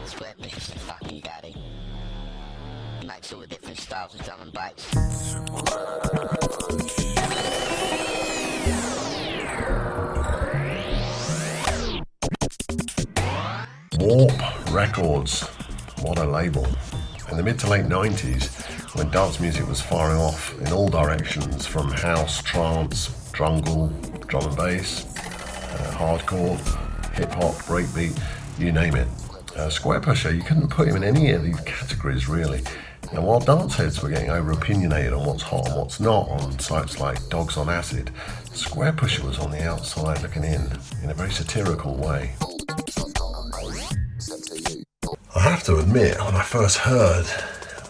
Squarepusher fucking got it. Makes all the different styles of drum and bass. Warp Records, what a label. In the mid to late 90s, when dance music was firing off in all directions, from house, trance, drungle, drum and bass, hardcore, hip-hop, breakbeat, you name it. Squarepusher, you couldn't put him in any of these categories really. And while dance heads were getting over-opinionated on what's hot and what's not on sites like Dogs on Acid, Squarepusher was on the outside looking in a very satirical way. I have to admit, when I first heard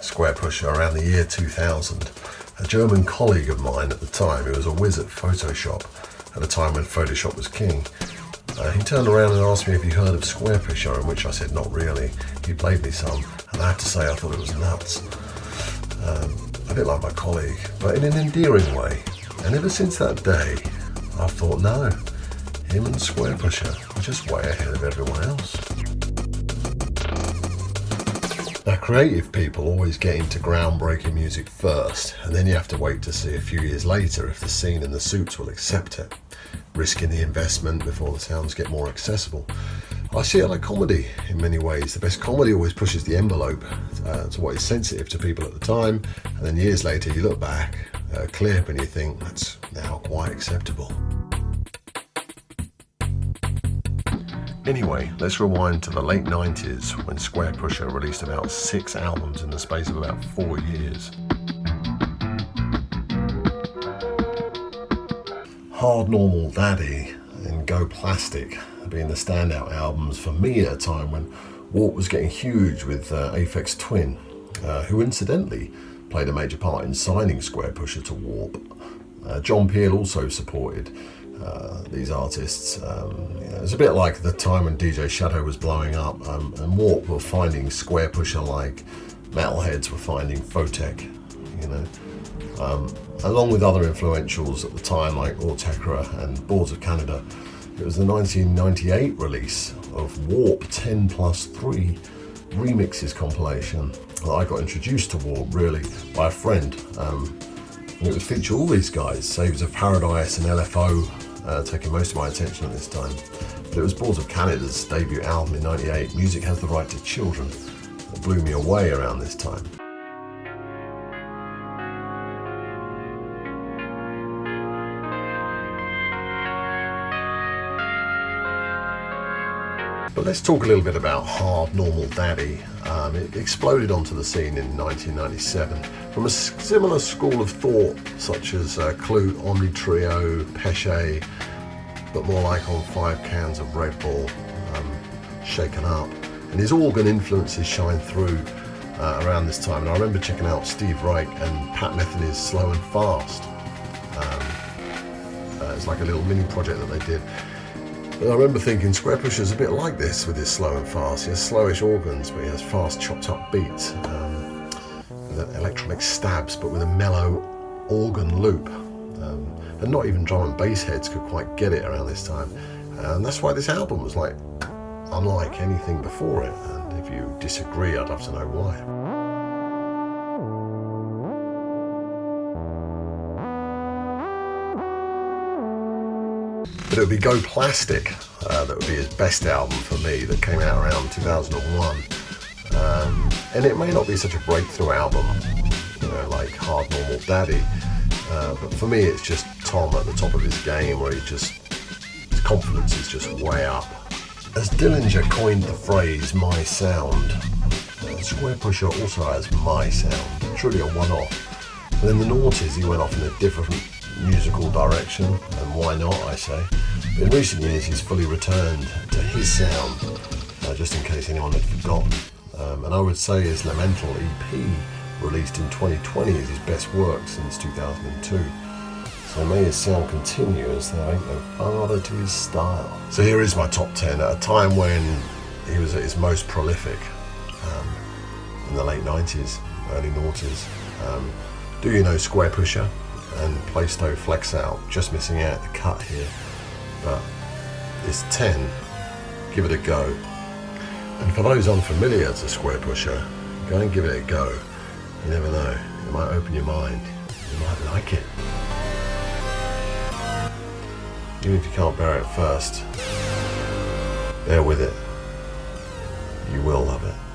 Squarepusher around the year 2000, a German colleague of mine at the time, who was a whiz at Photoshop, at a time when Photoshop was king, he turned around and asked me if he heard of Squarepusher, in which I said not really. He played me some, and I have to say I thought it was nuts. A bit like my colleague, but in an endearing way. And ever since that day, I've thought, no, him and Squarepusher are just way ahead of everyone else. Now, creative people always get into groundbreaking music first, and then you have to wait to see a few years later if the scene and the suits will accept it, risking the investment before the sounds get more accessible. I see it like comedy in many ways. The best comedy always pushes the envelope to what is sensitive to people at the time, and then years later you look back at a clip and you think that's now quite acceptable. Anyway, let's rewind to the late 90s when Squarepusher released about 6 albums in the space of about 4 years. Hard Normal Daddy and Go Plastic being the standout albums for me at a time when Warp was getting huge with Aphex Twin, who incidentally played a major part in signing Squarepusher to Warp. John Peel also supported these artists. It's a bit like the time when DJ Shadow was blowing up, and Warp were finding Squarepusher like metalheads were finding Photech, along with other influentials at the time like Autechra and Boards of Canada. It was the 1998 release of Warp 10+3 remixes compilation that I got introduced to Warp really by a friend. And it would feature all these guys, Saves of Paradise and LFO, taking most of my attention at this time. But it was Boards of Canada's debut album in '98, Music Has the Right to Children, that blew me away around this time. But let's talk a little bit about Hard Normal Daddy. It exploded onto the scene in 1997 from a similar school of thought such as Clute, Omni Trio, Pesce, but more like on 5 cans of Red Bull, shaken up. And his organ influences shine through around this time. And I remember checking out Steve Reich and Pat Metheny's Slow and Fast. It's like a little mini project that they did. I remember thinking Squarepusher's a bit like this with his slow and fast. He has slowish organs, but he has fast chopped up beats, with electronic stabs, but with a mellow organ loop. And not even drum and bass heads could quite get it around this time. And that's why this album was like unlike anything before it. And if you disagree, I'd love to know why. But it would be Go Plastic that would be his best album for me, that came out around 2001. And it may not be such a breakthrough album, like Hard Normal Daddy, but for me it's just Tom at the top of his game, where his confidence is just way up. As Dillinger coined the phrase "my sound," Squarepusher also has "my sound," truly a one-off. And in the noughties he went off in a different musical direction, and why not, I say. But in recent years he's fully returned to his sound, just in case anyone had forgotten. And I would say his Lamental EP, released in 2020, is his best work since 2002. So may his sound continue, as there ain't no father to his style. So here is my top 10 at a time when he was at his most prolific, in the late 90s, early noughties. Do you know Squarepusher and Playsto Flex Out? Just missing out the cut here, but it's 10. Give it a go. And for those unfamiliar to Squarepusher, go and give it a go. You never know, it might open your mind. You might like it. Even if you can't bear it at first, bear with it. You will love it.